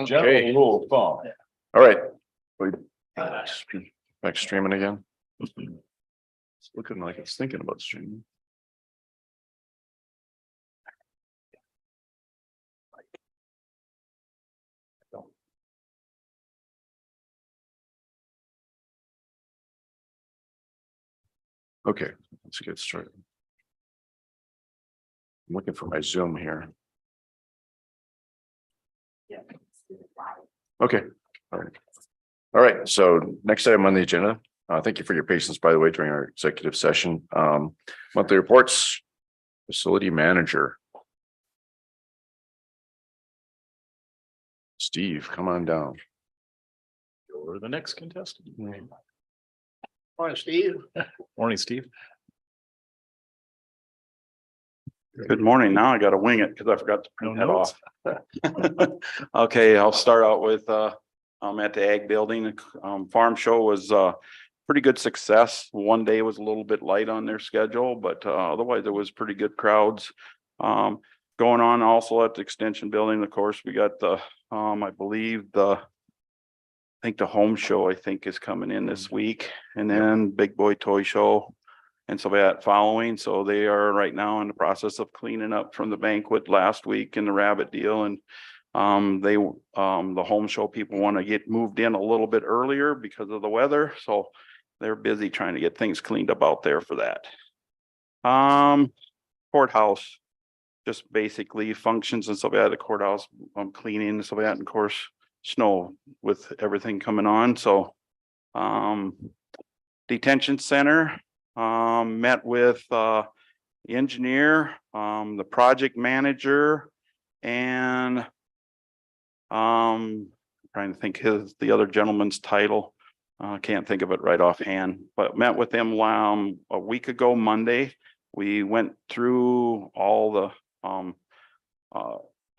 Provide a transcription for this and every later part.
General rule of thumb. All right. Back streaming again. It's looking like it's thinking about streaming. Okay, let's get started. I'm looking for my Zoom here. Okay, all right. All right, so next item on the agenda. Thank you for your patience, by the way, during our executive session. Monthly reports, facility manager. Steve, come on down. You're the next contestant. Morning, Steve. Morning, Steve. Good morning. Now I got to wing it because I forgot to print that off. Okay, I'll start out with I'm at the ag building. Farm show was pretty good success. One day was a little bit light on their schedule, but otherwise it was pretty good crowds. Going on also at the extension building. Of course, we got the I believe I think the home show I think is coming in this week, and then big boy toy show and so that following. So they are right now in the process of cleaning up from the banquet last week and the rabbit deal. And the home show people want to get moved in a little bit earlier because of the weather. So they're busy trying to get things cleaned up out there for that. Courthouse, just basically functions and stuff at the courthouse, cleaning and stuff that, and of course, snow with everything coming on. So detention center, met with the engineer, the project manager, and trying to think the other gentleman's title. Can't think of it right offhand, but met with them a week ago Monday. We went through all the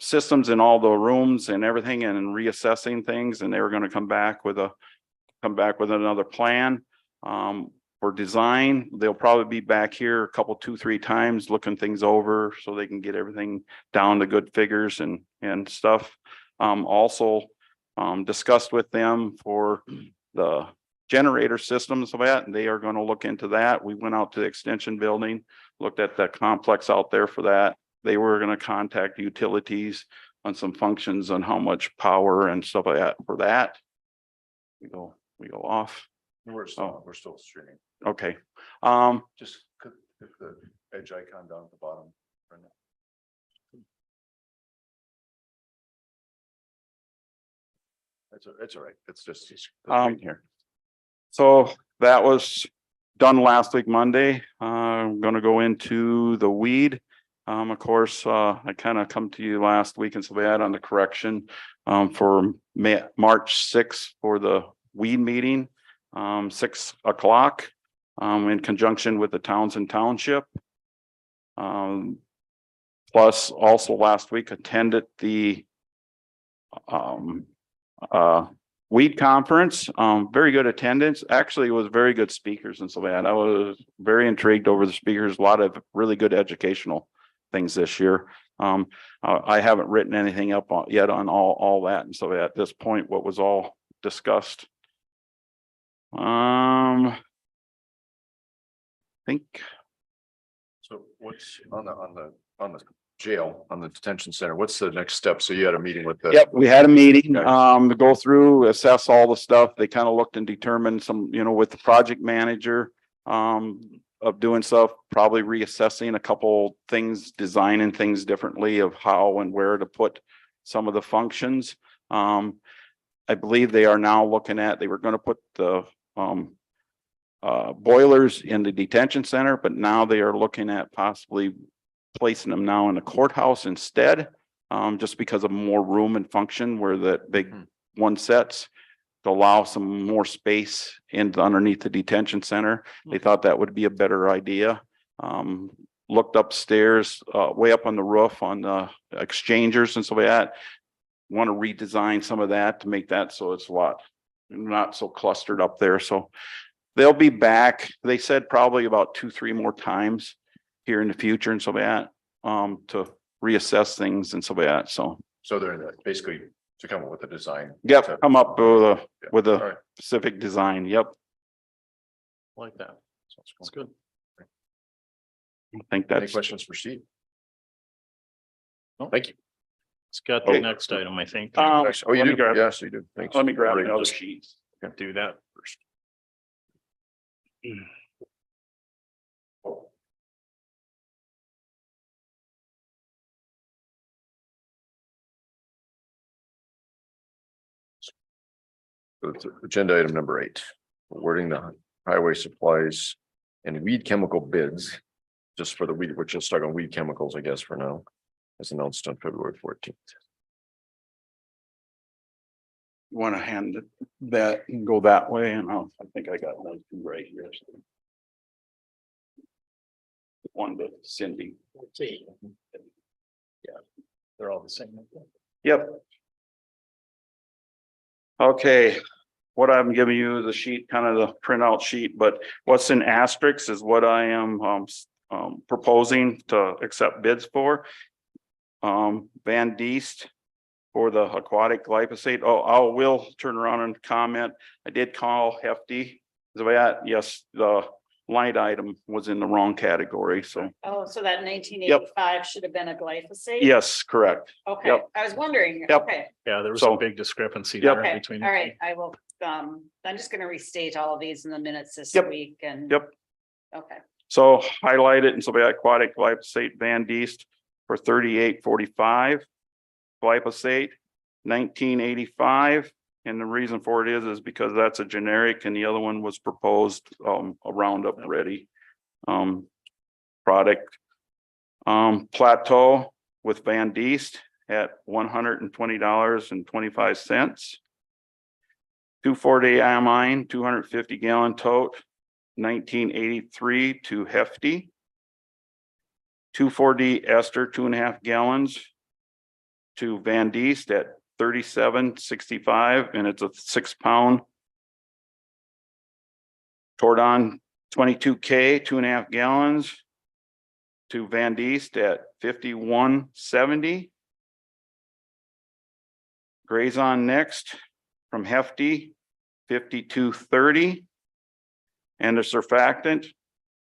systems in all the rooms and everything and reassessing things, and they were going to come back with another plan for design. They'll probably be back here a couple, 2-3 times looking things over so they can get everything down to good figures and stuff. Also discussed with them for the generator systems of that, and they are going to look into that. We went out to the extension building, looked at the complex out there for that. They were going to contact utilities on some functions on how much power and stuff like that for that. We go off. We're still streaming. Okay. Just click the edge icon down at the bottom. It's all right. It's just here. So that was done last week, Monday. I'm going to go into the weed. Of course, I kind of come to you last week and so we had on the correction for March 6th for the weed meeting, 6 o'clock in conjunction with the Townsend Township. Plus also last week attended the weed conference. Very good attendance. Actually, it was very good speakers and so that. I was very intrigued over the speakers. A lot of really good educational things this year. I haven't written anything up yet on all that, and so at this point, what was all discussed. I think. So what's on the jail, on the detention center? What's the next step? So you had a meeting with the. Yep, we had a meeting Okay. to go through, assess all the stuff. They kind of looked and determined some, with the project manager of doing stuff, probably reassessing a couple things, designing things differently of how and where to put some of the functions. I believe they are now looking at, they were going to put the boilers in the detention center, but now they are looking at possibly placing them now in the courthouse instead, just because of more room and function where that big one sets to allow some more space in underneath the detention center. They thought that would be a better idea. Looked upstairs, way up on the roof on the exchangers and so that. Want to redesign some of that to make that so it's a lot not so clustered up there. So they'll be back. They said probably about 2-3 more times here in the future and so that to reassess things and so that. So So they're basically to come up with a design. Yep, come up with All a right. specific design. Yep, Like that. That's good. I think Any that's, questions for Steve? No. Thank you. It's got the next item, I think. Um, Oh, you let me do? grab- Yes, you do. Thanks. let me grab Great. another Just- sheet. Do that first. So it's agenda item number 8, awarding the highway supplies and weed chemical bids. Just for the weed, we're just stuck on weed chemicals, I guess, for now, as announced on February 14th. Want to hand that and go that way, and I think I got one right here. One to Cindy. Let's see. They're all the same. Yep. Okay, what I'm giving you is a sheet, kind of the printout sheet, but what's in asterisks is what I am proposing to accept bids for. Van Diest for the aquatic glyphosate. Oh, I will turn around and comment. I did call Hefty. Yes, the line item was in the wrong category, so Oh, so that 1985 should have been a glyphosate? yes, correct. Okay, Yep. I was wondering, Yep. okay, Yeah, there was So- a big discrepancy Yep. there okay, between. all right, I will, I'm just gonna restate all of these in the minutes this Yep. week and. Yep. Okay, So highlight it, and so we had aquatic glyphosate Van Diest for 38.45. Glyphosate 1985, and the reason for it is because that's a generic, and the other one was proposed a Roundup Ready product. Plateau with Van Diest at $120.25. 2,4-D amine 250 gallon tote 1983 to Hefty. 2,4-D ester 2.5 gallons to Van Diest at $37.65, and it's a 6-pound. Tordon 22K 2.5 gallons to Van Diest at $51.70. Grazon next from Hefty, $52.30. And the surfactant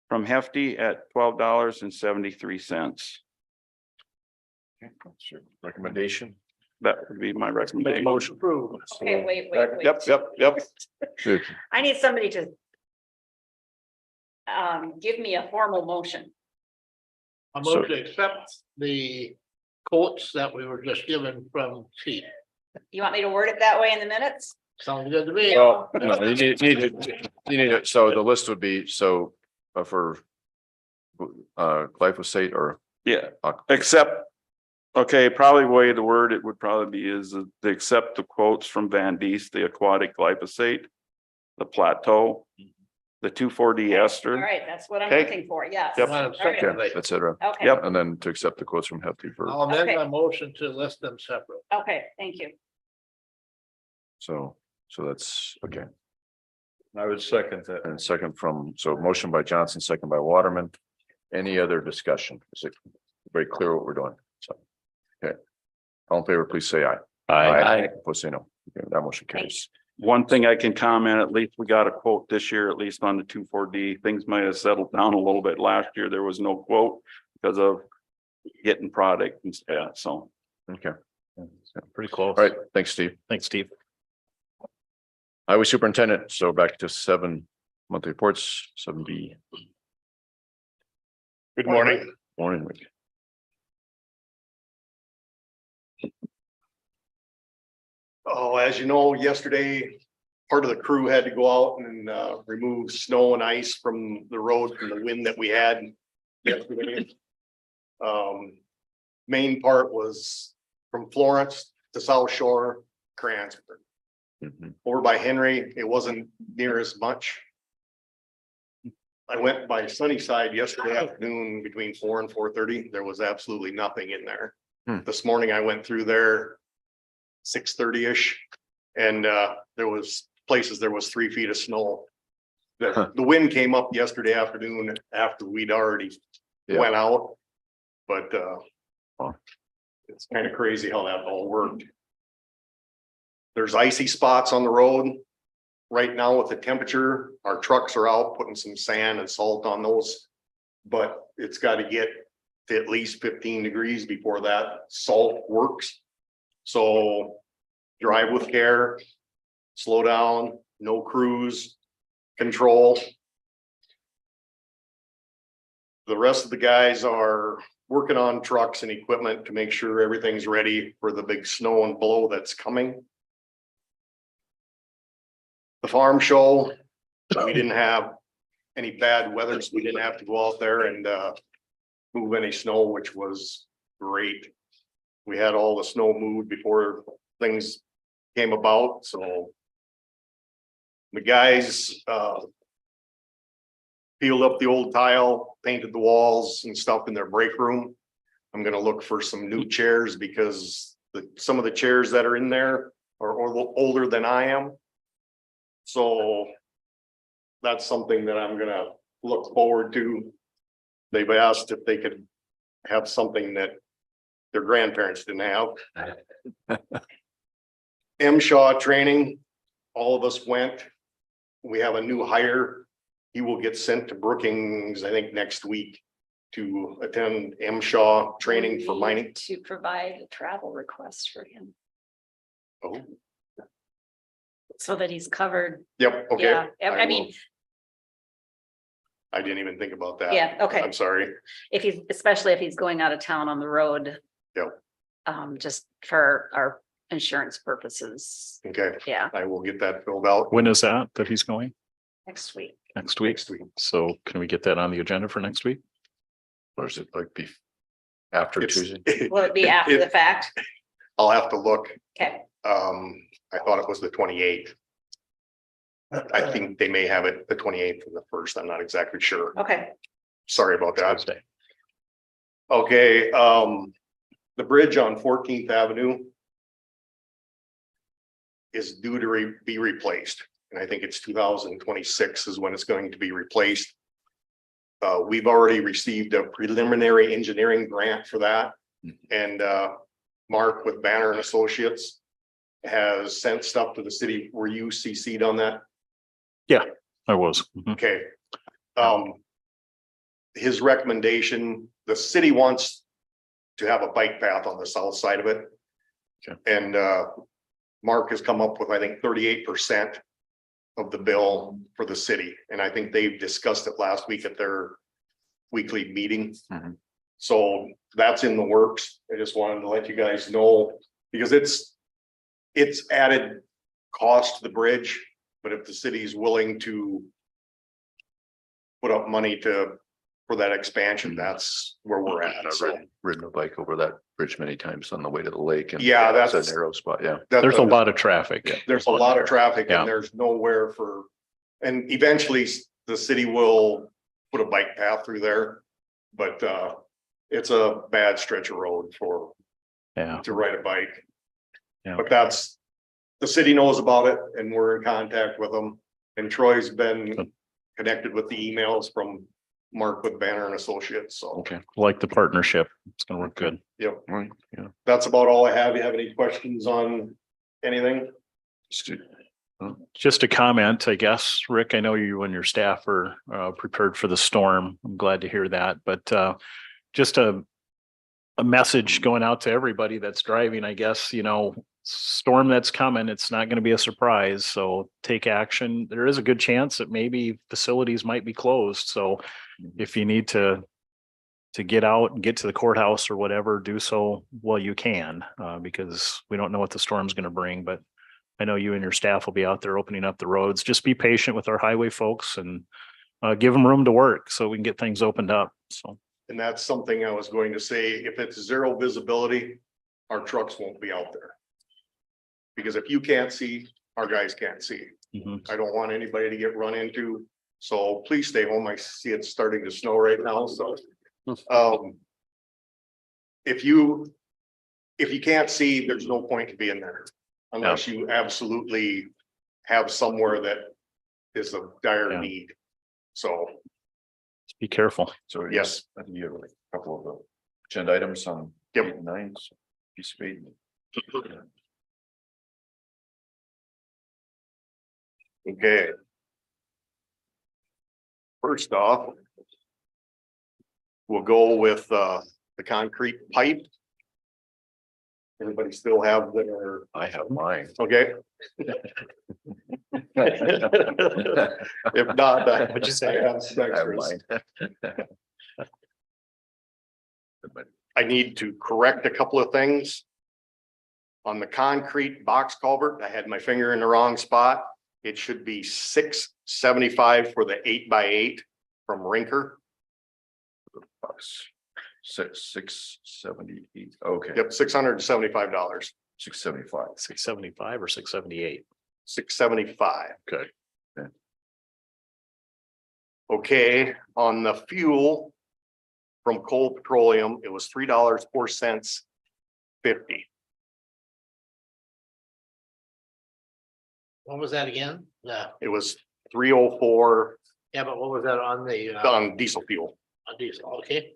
from Hefty at $12.73. Recommendation. That would be my Make a recommendation. motion approved. okay, wait. Yep. Good. I need somebody to give me a formal motion. I move to accept the quotes that we were just given from Chief. You want me to word it that way in the minutes? Sounds good to me. Well, no, you need it, so the list would be, so for glyphosate or Yeah, except, okay, probably way the word it would probably be is they accept the quotes from Van Diest, the aquatic glyphosate, the Plateau, the 2,4-D All ester. right, that's what I'm Okay. looking for, yes. Yep. All right. okay, et cetera. Okay, Yep. And then to accept the quotes from Hefty for, I'll amend Okay. my motion to list them separate. okay, thank you. so that's, okay. I would second that. And second from, so motion by Johnson, second by Waterman. Any other discussion? Is it very clear what we're doing? So, okay. All in favor, please say aye. Opposed, say no. Okay, that motion carries. One thing I can comment, at least we got a quote this year, at least on the 2,4-D. Things might have settled down a little bit. Last year, there was no quote because of getting product instead, so. Okay, Pretty close. all right, thanks, Steve. Thanks, Steve. Highway Superintendent, so back to 7 monthly reports, 7B. Good morning. Morning, Rick. Oh, as you know, yesterday, part of the crew had to go out and remove snow and ice from the road from the wind that we had yesterday. Main part was from Florence to South Shore, Cransford. Mhm. Over by Henry, it wasn't near as much. I went by Sunnyside yesterday afternoon between 4 and 4:30. There was absolutely nothing in there. Hmm. This morning I went through there 6:30-ish, and there was places there was 3 feet of snow. Huh. The wind came up yesterday afternoon after we'd already Yeah. went out. But It's kind of crazy how that all worked. There's icy spots on the road. Right now with the temperature, our trucks are out putting some sand and salt on those. But it's got to get to at least 15 degrees before that salt works. So drive with care, slow down, no cruise control. The rest of the guys are working on trucks and equipment to make sure everything's ready for the big snow and blow that's coming. The farm show, we didn't have any bad weather, so we didn't have to go out there and move any snow, which was great. We had all the snow moved before things came about, so the guys peeled up the old tile, painted the walls and stuff in their break room. I'm gonna look for some new chairs because some of the chairs that are in there are older than I am. So that's something that I'm gonna look forward to. They've asked if they could have something that their grandparents didn't have. M. Shaw training, all of us went. We have a new hire. He will get sent to Brookings, I think, next week to attend M. Shaw training for mining. To provide a travel request for him, Oh, so that he's covered. yep, okay. Yeah, I mean, I didn't even think about that. yeah, okay. I'm sorry. If he's, especially if he's going out of town on the road. Yep. Just for our insurance purposes, Okay, yeah, I will get that filled out. When is that he's going? next week. Next week? Next week. So can we get that on the agenda for next week? Or is it like after It's- Tuesday? Will it be after the fact? I'll have to look. Okay, I thought it was the 28th. I think they may have it the 28th and the 1st. I'm not exactly sure. okay, Sorry about that. Tuesday. Okay, the bridge on 14th Avenue is due to be replaced, and I think it's 2026 is when it's going to be replaced. We've already received a preliminary engineering grant for that, and Mark with Banner and Associates has sent stuff to the city. Were you CC'd on that? I was. Mhm. Okay. His recommendation, the city wants to have a bike path on the south side of it. Okay. And Mark has come up with, I think, 38% of the bill for the city. And I think they've discussed it last week at their weekly meeting. Mhm. So that's in the works. I just wanted to let you guys know, because it's added cost to the bridge. But if the city is willing to put up money for that expansion, that's where we're at. I've So ridden a bike over that bridge many times on the way to the lake, and Yeah, it's that's- a narrow spot, yeah. There's a lot of traffic. There's a lot of traffic Yeah. and there's nowhere and eventually the city will put a bike path through there. But it's a bad stretch of road Yeah. to ride a bike. Yeah. But the city knows about it and we're in contact with them. And Troy's been Good. connected with the emails from Mark with Banner and Associates, so. Okay, like the partnership. It's gonna work good. Yep, Right, yeah. that's about all I have. You have any questions on anything? Just a comment, I guess, Rick, I know you and your staff are prepared for the storm. I'm glad to hear that, but just a message going out to everybody that's driving, I guess, storm that's coming, it's not gonna be a surprise, so take action. There is a good chance that maybe facilities might be closed, so if you need to get out and get to the courthouse or whatever, do so while you can, because we don't know what the storm's gonna bring, but I know you and your staff will be out there opening up the roads. Just be patient with our highway folks and give them room to work so we can get things opened up, so. And that's something I was going to say, if it's zero visibility, our trucks won't be out there. Because if you can't see, our guys can't see. Mhm. I don't want anybody to get run into, so please stay home. I see it's starting to snow right now, so. If you can't see, there's no point to being there. Unless you absolutely have somewhere that is of dire Yeah. need. So, Be careful. So yes, I think you have a couple of the agenda items on Yep. 8 and 9. Piece of meat. Okay. First off. We'll go with the concrete pipe. Anybody still have their, I have mine. okay? If not, What'd you say? I have some I have extras. mine. I need to correct a couple of things. On the concrete box culvert, I had my finger in the wrong spot. It should be 675 for the 8x8 from Rinker. Bucks. 678, okay, Yep, $675, 675. 675 or 678? 675. Okay. Okay, on the fuel from Coal Petroleum, it was $3.04.50. What was that again? Yeah, It was 304 yeah, but what was that on the on diesel fuel on diesel? Okay,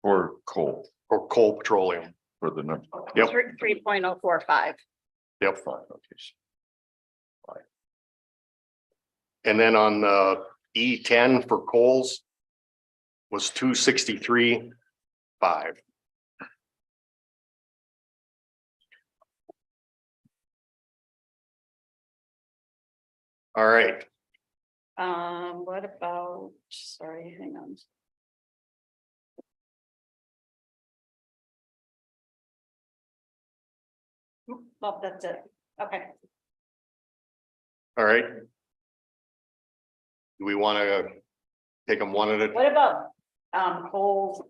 Or coal or Coal Petroleum. for the number. Yep. 3.045. Yep. Fine, okay. And then on the E10 for coals was 263.5. All right, What about, sorry, hang on. Oh, that's it. Okay. all right. Do we want to take them one at a, What about, Coles?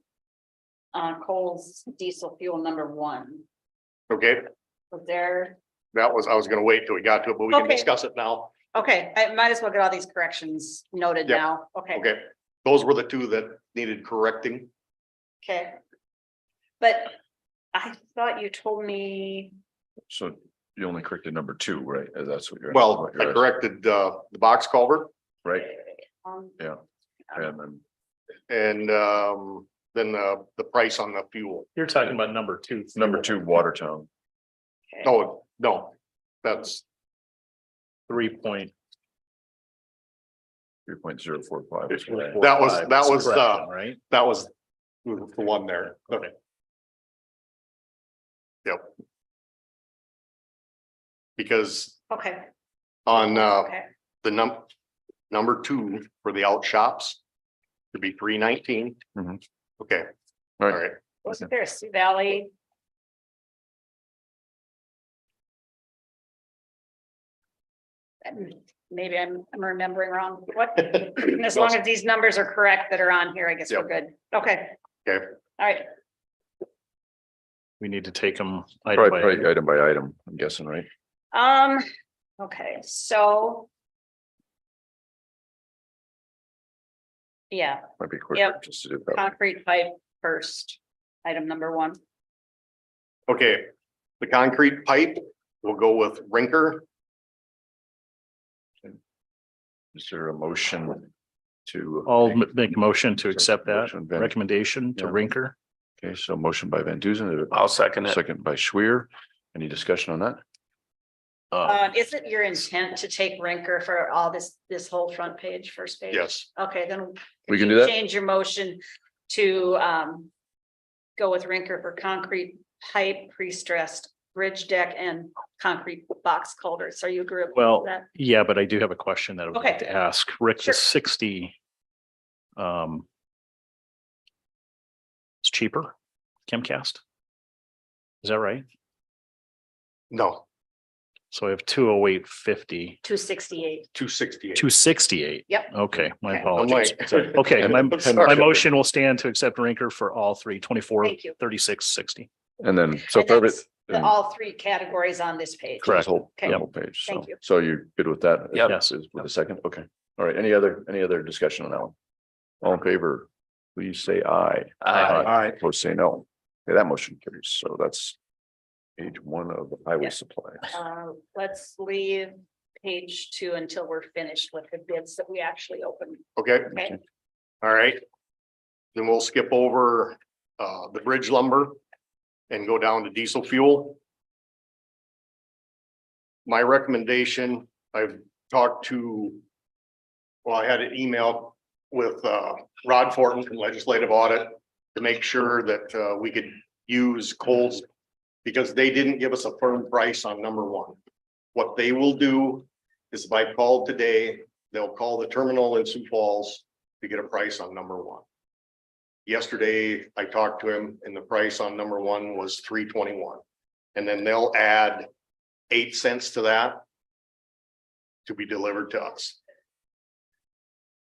Coles diesel fuel number 1, okay, was there? I was gonna wait till we got to it, but we can Okay. discuss it now. Okay, I might as well get all these corrections noted Yep. now. Okay. Okay, those were the two that needed correcting. Okay. But I thought you told me, So you only corrected number 2, right? That's what you're. Well, what I you're asking, corrected the box culvert Right, um, yeah, and then and then the price on the fuel. You're talking about number 2. number 2, Watertown. Oh, no, that's 3.045. 3.045. That was correction, right? that was the one there. Okay. Yep. Because okay. on Okay. the number 2 for the out shops to be 319. Mhm. Okay, All all right, right. Wasn't there a Sioux Valley? Maybe I'm remembering wrong. What? As long as these numbers are correct that are on here, I guess we're good. Okay, Okay, all right. We need to take them item by Right, item. item by item, I'm guessing, right? Okay, so. Yeah, Might be quicker Yep. just to do that. concrete pipe first, item number 1. okay. The concrete pipe, we'll go with Rinker. Is there a motion to? I'll make a motion to accept that Motion, Van- recommendation to Yeah. Rinker. Okay, so motion by Van Duzen. I'll second it. Second by Schwer. Any discussion on that? Is it your intent to take Rinker for all this whole front page, first page? Yes, Okay, then. We if can you do that? Change your motion to go with Rinker for concrete pipe, pre-stressed bridge deck and concrete box culverts. Are you agreeable Well, with that? yeah, but I do have a question that I would like Okay. to ask. Rick, Sure. the 60. It's cheaper, Chemcast. Is that right? no, So I have 208.50, 268. 268. 268. Yep. Okay, my Okay. apologies. Sorry. Okay, my Sorry. motion will stand to accept Rinker for all 3, 24, Thank you. 36, 60. And then, so And for every. that's all 3 categories on this page. Correct. Whole, Okay. the whole page. So, Thank you. so you're good with that? Yep. Yes. Is with a second? Okay. All right. Any other discussion on that one? All in favor, please say aye. Aye. Opposed, say no. Okay, that motion carries. So that's page 1 of the highway Yeah. supplies. Let's leave page 2 until we're finished with the bids that we actually opened. Okay, Okay, all right. Then we'll skip over the bridge lumber. and go down to diesel fuel. My recommendation, I've talked to, well, I had an email with Rod Fortin from Legislative Audit to make sure that we could use Kohl's because they didn't give us a firm price on number one. What they will do is if I called today, they'll call the terminal in Sioux Falls to get a price on number one. Yesterday, I talked to him and the price on number one was $3.21. And then they'll add 8 cents to that to be delivered to us.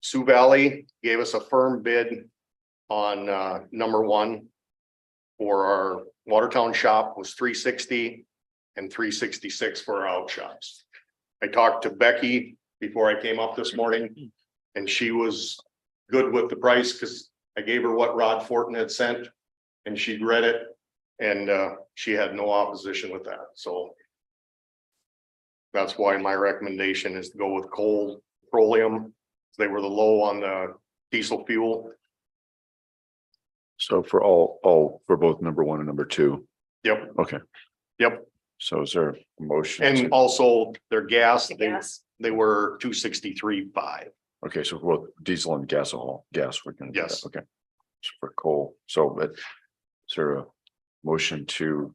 Sioux Valley gave us a firm bid on number one for our Watertown shop was $3.60 and $3.66 for our out shops. I talked to Becky before I came up this morning and she was good with the price because I gave her what Rod Fortin had sent and she'd read it and she had no opposition with that. So that's why my recommendation is to go with Kohl Petroleum. They were the low on the diesel fuel. So for all, for both number one and number two. Yep, Okay, yep. so is there a motion? And also their gas, The they gas. were 263.5. Okay, so for both diesel and gasohol, gas, we can. do that. Yes. Okay. So for coal, so but is there a motion to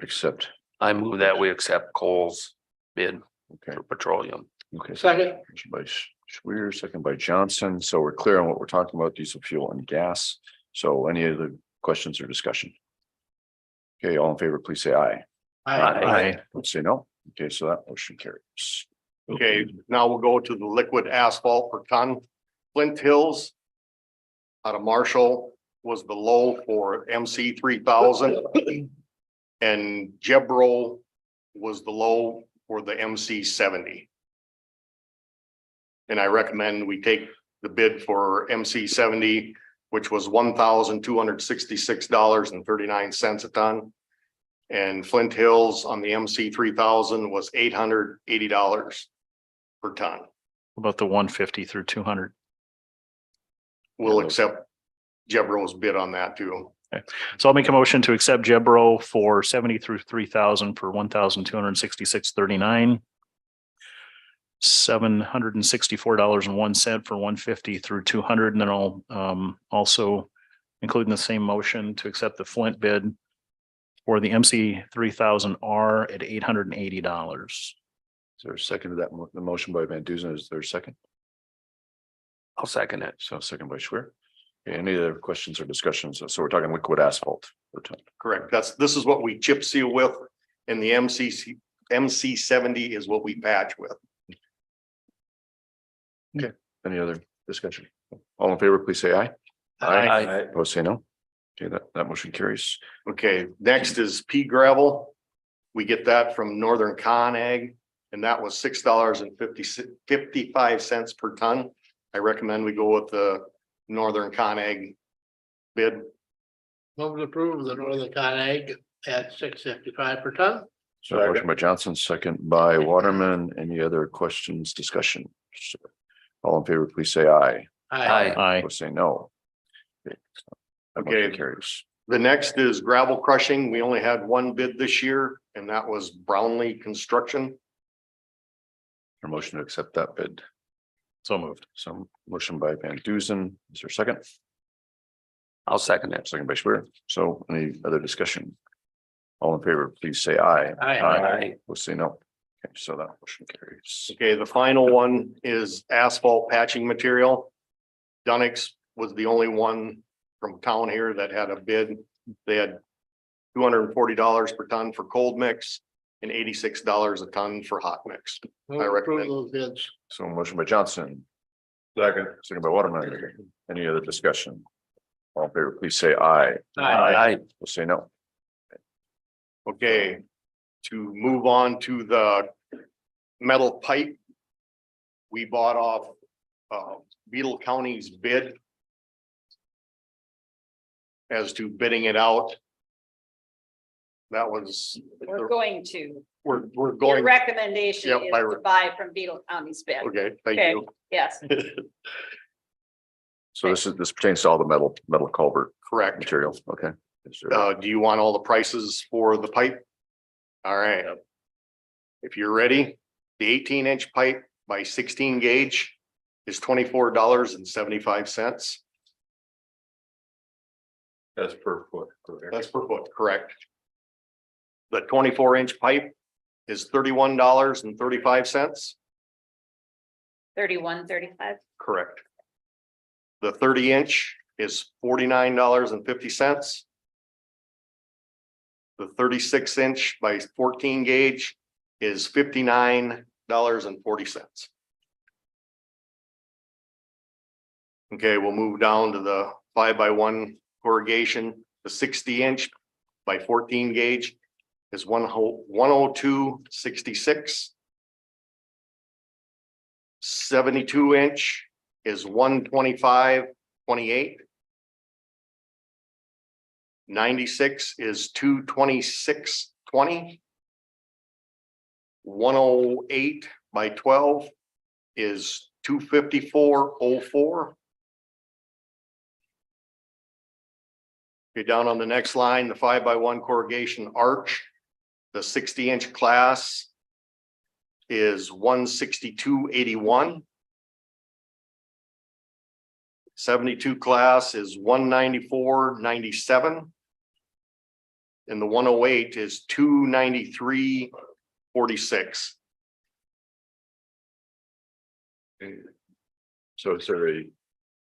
accept? I move that we accept Cole's bid Okay, for petroleum. okay. Second. Motion by Schwer, second by Johnson. So we're clear on what we're talking about, diesel fuel and gas. So any other questions or discussion? Okay, all in favor, please say aye. Aye. Let's say no. Okay, so that motion carries. Okay, now we'll go to the liquid asphalt per ton. Flint Hills out of Marshall was the low for MC 3000. And Jebro was the low for the MC 70. And I recommend we take the bid for MC 70, which was $1,266.39 a ton. And Flint Hills on the MC 3000 was $880 per ton. About the 150 through 200. We'll Yeah, those- accept Jebro's bid on that too. So I'll make a motion to accept Jebro for 70 through 3,000 for 1,266.39. $764.01 for 150 through 200. And then I'll also include in the same motion to accept the Flint bid for the MC 3000R at $880. Is there a second to that? The motion by Van Duzen, is there a second? I'll second it. So second by Schwer. Okay, any other questions or discussions? So we're talking liquid asphalt per ton. Correct. This is what we chip seal with and the MC 70 is what we patch with. Any other discussion? All in favor, please say aye. Aye. Opposed, say no. Okay, that motion carries. Okay, next is pea gravel. We get that from Northern Conag and that was $6.55 per ton. I recommend we go with the Northern Conag bid. Move to approve the Northern Conag at $6.55 per ton. So motion by Johnson, second by Waterman. Any other questions, discussion? All in favor, please say aye. Aye. Aye. Opposed, say no. Okay, so that motion Okay. carries. The next is gravel crushing. We only had one bid this year and that was Brownlee Construction. A motion to accept that bid. So moved. So motion by Van Duzen. Is there a second? I'll second it. Second by Schwer. So any other discussion? All in favor, please say aye. Aye. Opposed, say no. Okay, so that motion carries. Okay, the final one is asphalt patching material. Dunix was the only one from town here that had a bid. They had $240 per ton for cold mix and $86 a ton for hot mix. Move to approve recommend- those bids. So motion by Johnson. Second by Waterman. Any other discussion? All in favor, please say aye. Aye. We'll say no. Okay, to move on to the metal pipe. We bought off Beetle County's bid as to bidding it out. That was, We're going to, we're your going, recommendation Yep, is I to buy from Beetle County's bid. okay, thank Okay. you. Yes, So this pertains to all the metal culvert Correct. materials. Okay. Do you want all the prices for the pipe? All right. If you're ready, the 18-inch pipe by 16 gauge is $24.75. That's per foot. That's per foot, correct. The 24-inch pipe is $31.35. 31.35. Correct. The 30-inch is $49.50. The 36-inch by 14 gauge is $59.40. Okay, we'll move down to the 5x1 corrugation. The 60-inch by 14 gauge is 102.66. 72-inch is 125.28. 96 is 226.20. 108 by 12 is 254.04. Okay, down on the next line, the 5x1 corrugation arch, the 60-inch class is 162.81. 72 class is 194.97. And the 108 is 293.46. So is there a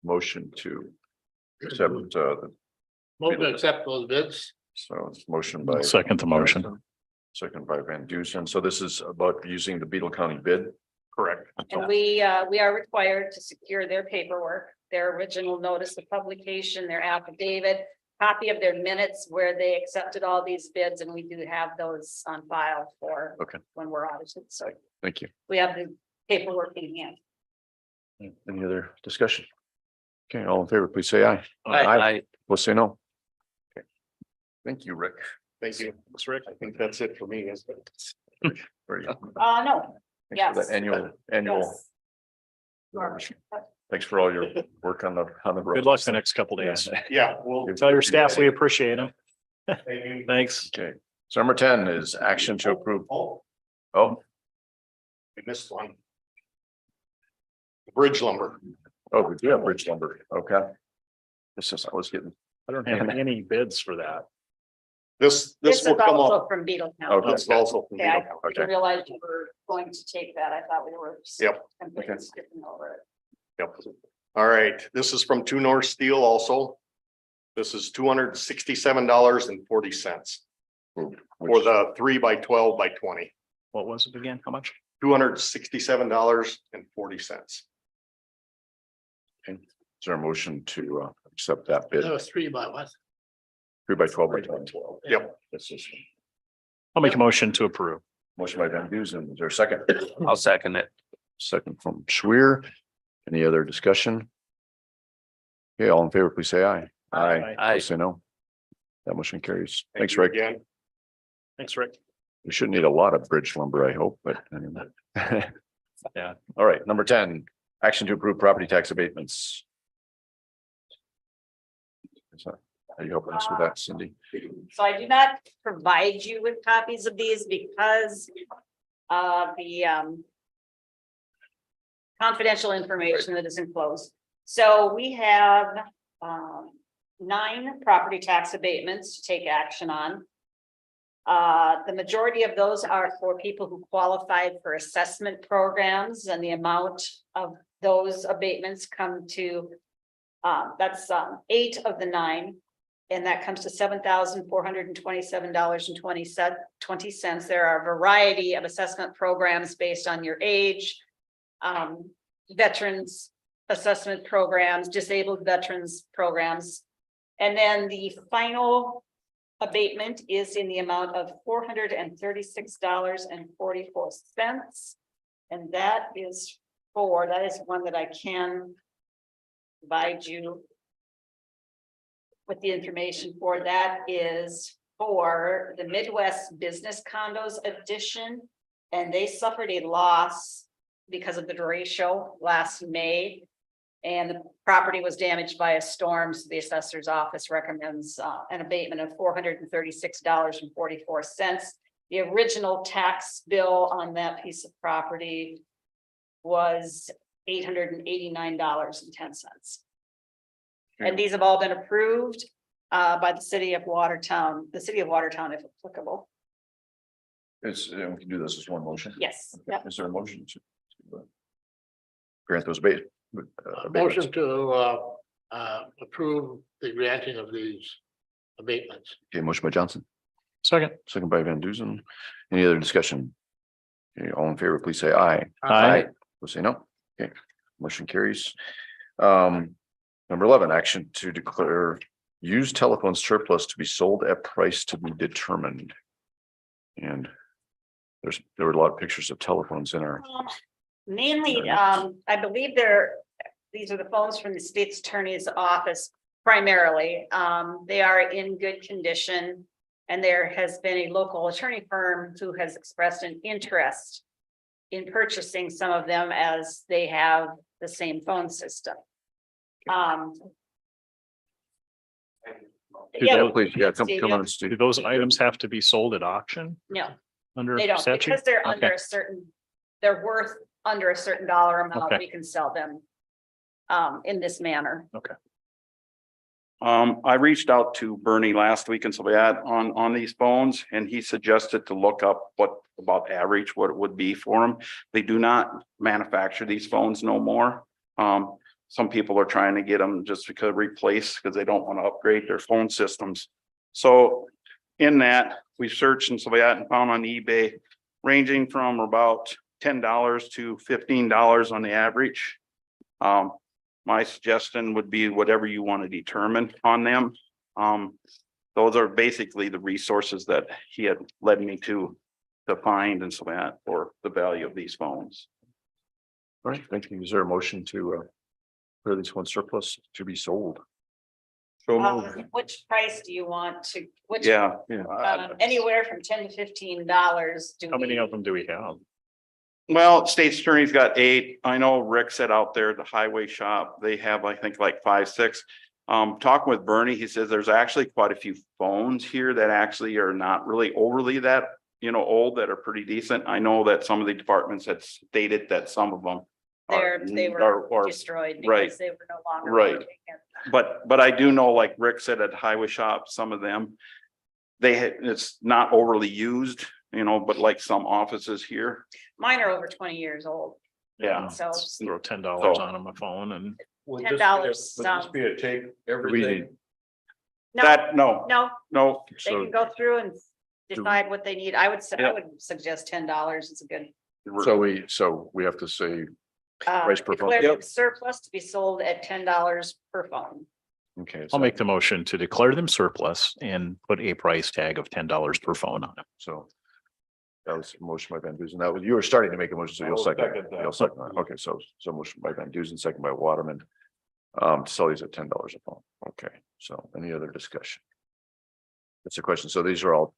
motion to accept, Move to accept those bids. so it's motion by. Second the motion. Second by Van Dusen. So this is about using the Beetle County bid. Correct. And we are required to secure their paperwork, their original notice of publication, their affidavit, copy of their minutes where they accepted all these bids, and we do have those on file for Okay. when we're audited. So Thank you. we have the paperwork in hand. Any other discussion? Okay, all in favor, please say aye. I, We'll say no. Okay. Thank you, Rick. Thank you. Thanks, Rick. I think that's it for me, isn't it? Very good. No. Thanks for Yes. that annual. Yes. Thanks for all your work on the road. Good luck the next couple days. Yeah, well. Tell your staff we appreciate them. Thank you. Thanks. Okay, so number 10 is action to approve. Oh, Oh, we missed one. Bridge lumber. oh, we do have bridge lumber. Okay. This is, I was getting, I don't have any bids for that. This This will is come also up. from Beetle Okay. County. This is also. from Okay, I Beetle County. Okay. didn't realize you were going to take that. I thought we were. Yep. completely Okay. skipping over it. Yep. All right, this is from Two North Steel also. This is $267.40 for the 3x12 by 20. What was it again? How much? $267.40. is there a motion to accept that bid? That was 3 by what? 3x12 by 20. Yep. This is I'll make a motion to approve. motion by Van Dusen. Is there a second? I'll second it. Second from Schwer. Any other discussion? Okay, all in favor, please say aye. Aye. Please say no. That motion carries. Thank Thanks, you Rick. again. Thanks, Rick. We shouldn't need a lot of bridge lumber, I hope, but anyway. Yeah. All right, number 10, action to approve property tax abatements. Are you helping us with that, Cindy? So I do not provide you with copies of these because of the confidential information that is enclosed. So we have 9 property tax abatements to take action on. The majority of those are for people who qualified for assessment programs, and the amount of those abatements come to that's 8 of the 9. And that comes to $7,427.20. There are a variety of assessment programs based on your age. Veterans assessment programs, disabled veterans programs. And then the final abatement is in the amount of $436.44. And that is one that I can provide you with the information for. That is for the Midwest Business Condos Edition. And they suffered a loss because of the derecho last May. And the property was damaged by a storm, so the assessor's office recommends an abatement of $436.44. The original tax bill on that piece of property was $889.10. And these have all been approved by the city of Watertown, if applicable. We can do this as one motion. Yes, Okay. yep. Is there a motion to grant those abatements? Motion to approve the granting of these abatements. Okay, motion by Johnson, Second. second by Van Duzen. Any other discussion? Okay, all in favor, please say aye. Aye. We'll say no. Okay, motion carries. Number 11, action to declare used telephone surplus to be sold at price to be determined. And there were a lot of pictures of telephones in our, Mainly, I believe these are the phones from the state's attorney's office primarily. They are in good condition. And there has been a local attorney firm who has expressed an interest in purchasing some of them as they have the same phone system. Yeah, please, yeah, come Steve, on, yeah. Steve. Do those items have to be sold at auction no, under they don't, statute? because they're under Okay. a certain, they're worth under a certain dollar amount, Okay. we can sell them in this manner. I reached out to Bernie last week and so we had on these phones and he suggested to look up what about average, what it would be for them. They do not manufacture these phones no more. Some people are trying to get them just because because they don't want to upgrade their phone systems. So in that we searched and so we had and found on eBay ranging from about $10 to $15 on the average. My suggestion would be whatever you want to determine on them. Those are basically the resources that he had led me to find and so that for the value of these phones. All right, thank you. Is there a motion to clear these one surplus to be sold? Which price do you want to, which, Yeah. anywhere from $10 to $15? How many of them do we have? Well, state's attorney's got 8. I know Rick said out there, the highway shop, they have, I think, like 5, 6. Talking with Bernie, he says there's actually quite a few phones here that actually are not really overly that, old, that are pretty decent. I know that some of the departments had stated that some of them They were are destroyed right. because they were no longer. Right. working. but I do know, like Rick said, at highway shop, some of them, it's not overly used, but like some offices here. Mine are over 20 years old. Yeah. So Throw $10 So- on them, a phone, and $10 sounds, be a take everything? no, no, No, they So can go through and decide what they need. I would say, I Yeah. would suggest $10 is a good. so we have to say, Price per phone. Declare Yep. the surplus to be sold at $10 per phone. okay. I'll make the motion to declare them surplus and put a price tag of $10 per phone on it. So that was a motion by Van Duzen. That was, you were starting to make a motion, so you'll second. You'll second that. Okay, so motion by Van Duzen, second by Waterman. To sell these at $10 a phone. Okay, so any other discussion? That's a question. So these are all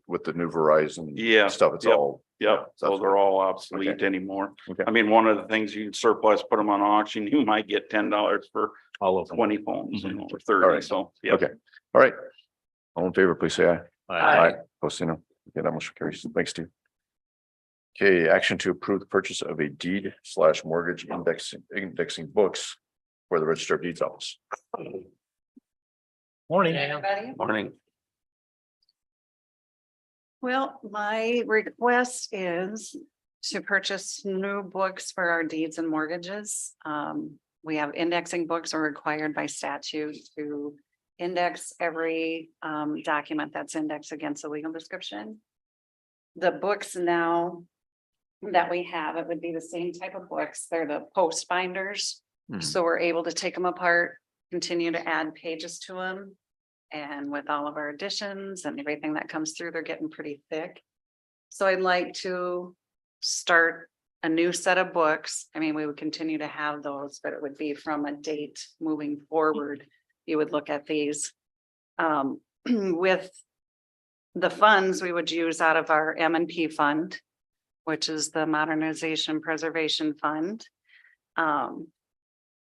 with the new Verizon Yeah, stuff. It's yep. all, Yep, those are all obsolete Okay. anymore. Okay. I mean, one of the things you surplus, put them on auction, you might get $10 for All of them. 20 phones, or All 30, right. so, yeah. okay. All right. All in favor, please say aye. Aye. Post, okay, that motion carries. Thanks, Steve. Okay, action to approve the purchase of a deed/mortgage indexing books for the Register of Deeds office. Morning. Everybody? Morning. Well, my request is to purchase new books for our deeds and mortgages. We have indexing books are required by statute to index every document that's indexed against a legal description. The books now that we have, it would be the same type of books. They're the post binders. Mhm. So we're able to take them apart, continue to add pages to them. And with all of our additions and everything that comes through, they're getting pretty thick. So I'd like to start a new set of books. I mean, we would continue to have those, but it would be from a date moving forward. You would look at these. With the funds we would use out of our M&P fund, which is the Modernization Preservation Fund.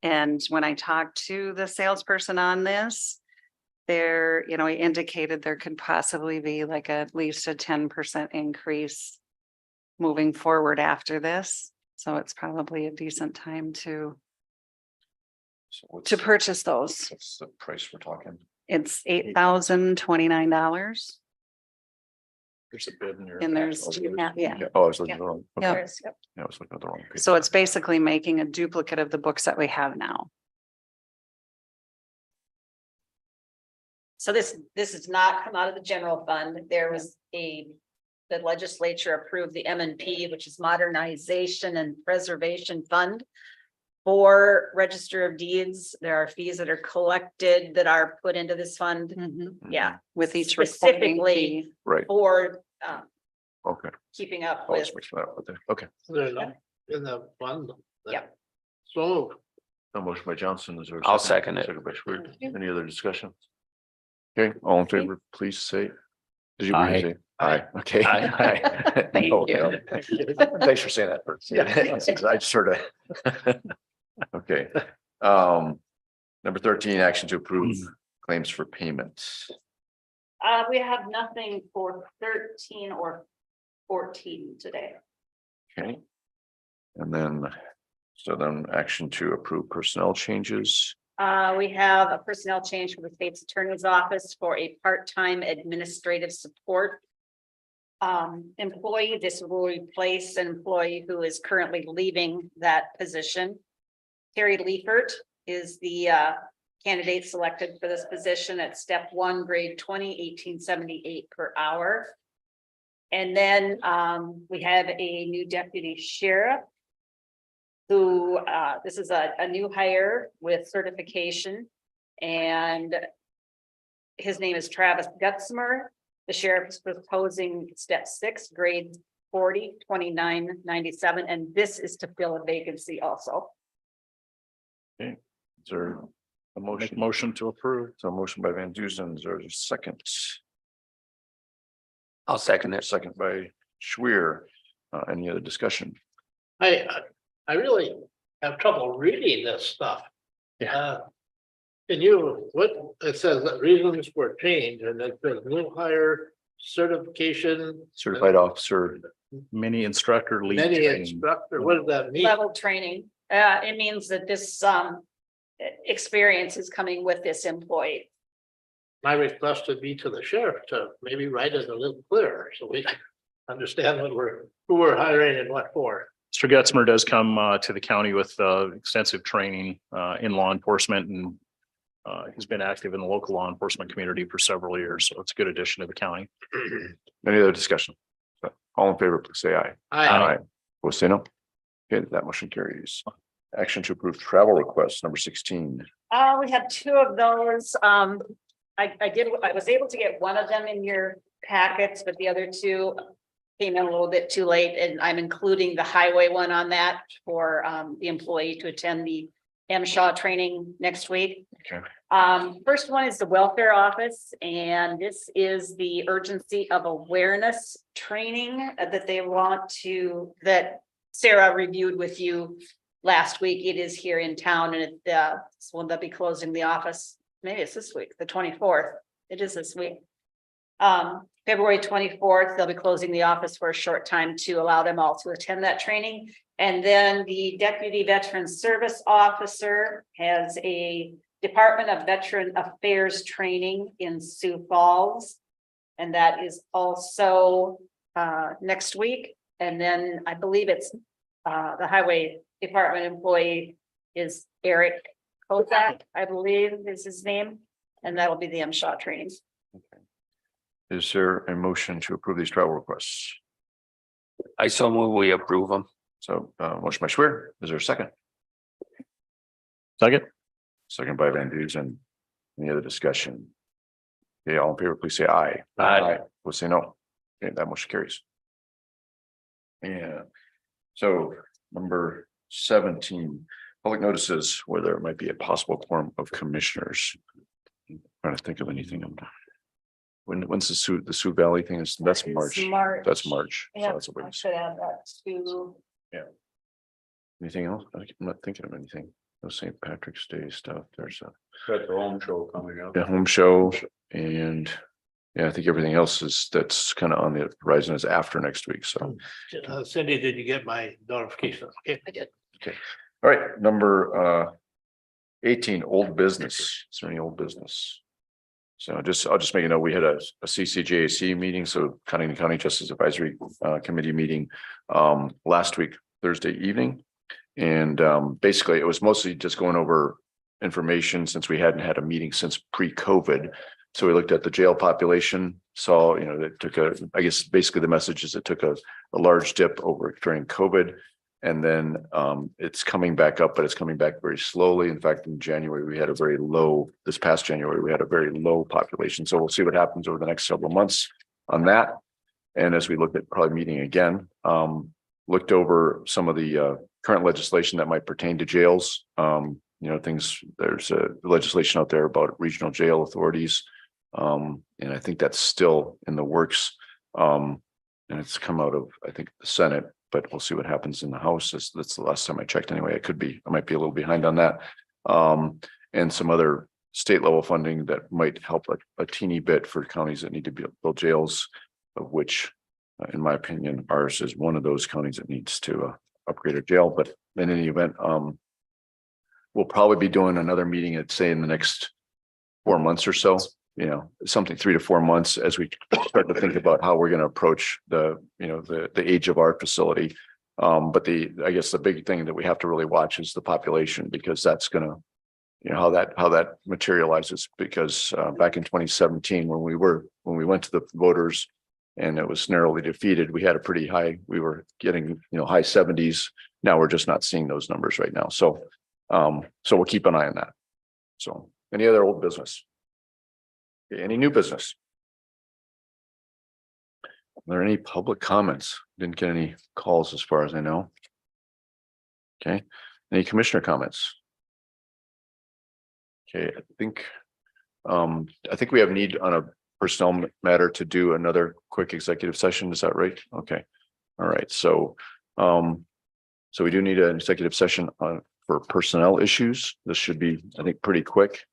And when I talked to the salesperson on this, there, you know, he indicated there could possibly be like at least a 10% increase moving forward after this. So it's probably a decent time to So what's purchase those. what's the price we're talking? It's $8,029. There's a bid in your. And there's, yeah. Oh, I was looking at the wrong. okay. Yeah. There's- yep. Yeah, I was looking at the wrong page. So it's basically making a duplicate of the books that we have now. So this does not come out of the general fund. There was the legislature approved the M&P, which is Modernization and Preservation Fund. For Register of Deeds, there are fees that are collected that are put into this fund. Yeah, With each Specifically- reporting fee. Right, for okay. keeping up I with. was mixing that up with it. Okay. There's in the fund. Yeah. So A motion by Johnson, is there? a I'll second it. Second by Schwer. Any other discussion? Okay, all in favor, please say. Did you Aye. say? Aye, okay. Aye. Thank No, you. no. Thanks for saying that first. Yeah, I sort of. Okay, number 13, action to approve claims for payment. We have nothing for 13 or 14 today. Okay. And then, so then action to approve personnel changes. We have a personnel change for the state's attorney's office for a part-time administrative support employee. This will replace an employee who is currently leaving that position. Terry Leifert is the candidate selected for this position at step 1, grade 20, $18.78 per hour. And then we have a new deputy sheriff who this is a new hire with certification, and his name is Travis Gutzmer. The sheriff is proposing step 6, grade 40, $29.97, and this is to fill a vacancy also. Is there a motion? Motion to approve. So a motion by Van Dusen, is there a second? I'll second it. Second by Schwer. Any other discussion? I really have trouble reading this stuff. Yeah. Can you, what, it says that reasons for change and it says new hire certification. Certified officer, Mini instructor lead Many training. instructor, what does that mean? Level training, it means that this experience is coming with this employee. My request would be to the sheriff to maybe write it a little clearer so we can understand who we're hiring and what for. Mr. Getzmer does come to the county with extensive training in law enforcement, and he's been active in the local law enforcement community for several years. So it's a good addition to the county. any other discussion? All in favor, please say aye. I, Opposed, say no. Okay, that motion carries. Action to approve travel requests, number 16. We have 2 of those. I was able to get one of them in your packets, but the other 2 came in a little bit too late, and I'm including the highway one on that for the employee to attend the MSHA training next week. Okay. First one is the welfare office, and this is the urgency of awareness training that Sarah reviewed with you last week. It is here in town, and they'll be closing the office. Maybe it's this week, the 24th. It is this week. February 24th, they'll be closing the office for a short time to allow them all to attend that training. And then the Deputy Veteran Service Officer has a Department of Veteran Affairs training in Sioux Falls. And that is also next week. And then I believe it's the Highway Department employee is Eric Kozak, I believe is his name. And that'll be the MSHA training. Is there a motion to approve these travel requests? I so move we approve them. So, motion by Schwer, is there a second? Second. Second by Van Dusen. Any other discussion? Okay, all in favor, please say aye. Aye. We'll say no. Okay, that motion carries. Yeah, so number 17, public notices where there might be a possible quorum of commissioners. Trying to think of anything. When's the Sioux Valley thing is, that's March. That's March. So Yeah, that's a I ways. should add that to. Anything else? I'm not thinking of anything. No St. Patrick's Day stuff. There's a Got the home show coming up. home show and yeah, I think everything else that's kind of on the horizon is after next week. So, Cindy, did you get my notification? Okay, I did. all right, number 18, old business. Is there any old business? So I'll just make a note, we had a CCJAC meeting, so Codington County Justice Advisory Committee meeting last week, Thursday evening. And basically it was mostly just going over information since we hadn't had a meeting since pre-COVID. So we looked at the jail population, saw, that took I guess basically the message is it took a large dip over during COVID. And then it's coming back up, but it's coming back very slowly. In fact, in January, we had this past January, we had a very low population. So we'll see what happens over the next several months on that. And as we look at probably meeting again, looked over some of the current legislation that might pertain to jails. There's a legislation out there about regional jail authorities. And I think that's still in the works. And it's come out of, I think, the Senate, but we'll see what happens in the House. That's the last time I checked anyway. I might be a little behind on that. And some other state level funding that might help a teeny bit for counties that need to build jails, of which, in my opinion, ours is one of those counties that needs to upgrade a jail. But in any event, we'll probably be doing another meeting at say in the next 4 months or so. Something 3 to 4 months as we start to think about how we're going to approach the age of our facility. But I guess the big thing that we have to really watch is the population, because that's going to, how that materializes. Because back in 2017, when we went to the voters and it was narrowly defeated, we had a pretty high, we were getting, high 70s. Now we're just not seeing those numbers right now. So we'll keep an eye on that. So any other old business? Any new business? Are there any public comments? Didn't get any calls as far as I know. Okay, any commissioner comments? Okay, I think we have need on a personnel matter to do another quick executive session. Is that right? Okay, all right. So we do need an executive session for personnel issues. This should be, I think, pretty quick.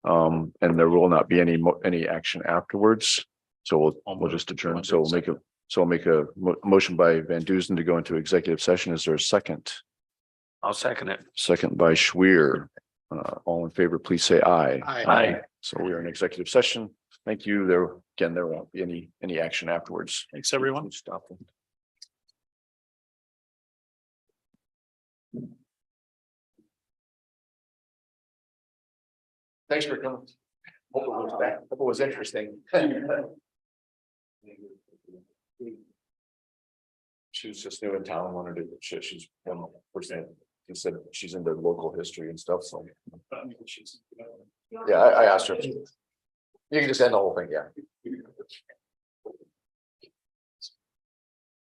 And there will not be any action afterwards. So we'll just adjourn. So we'll make a motion by Van Dusen to go into executive session. Is there a second? I'll second it. Second by Schwer. All in favor, please say aye. Aye. So we are in executive session. Thank you. There won't be any action afterwards. Thanks, everyone. Stop. Thanks for coming. Hope it was interesting. She was just new in town, wanted to, she's percent. He said she's into local history and stuff, so. Yeah, I asked her. You can just end the whole thing, yeah.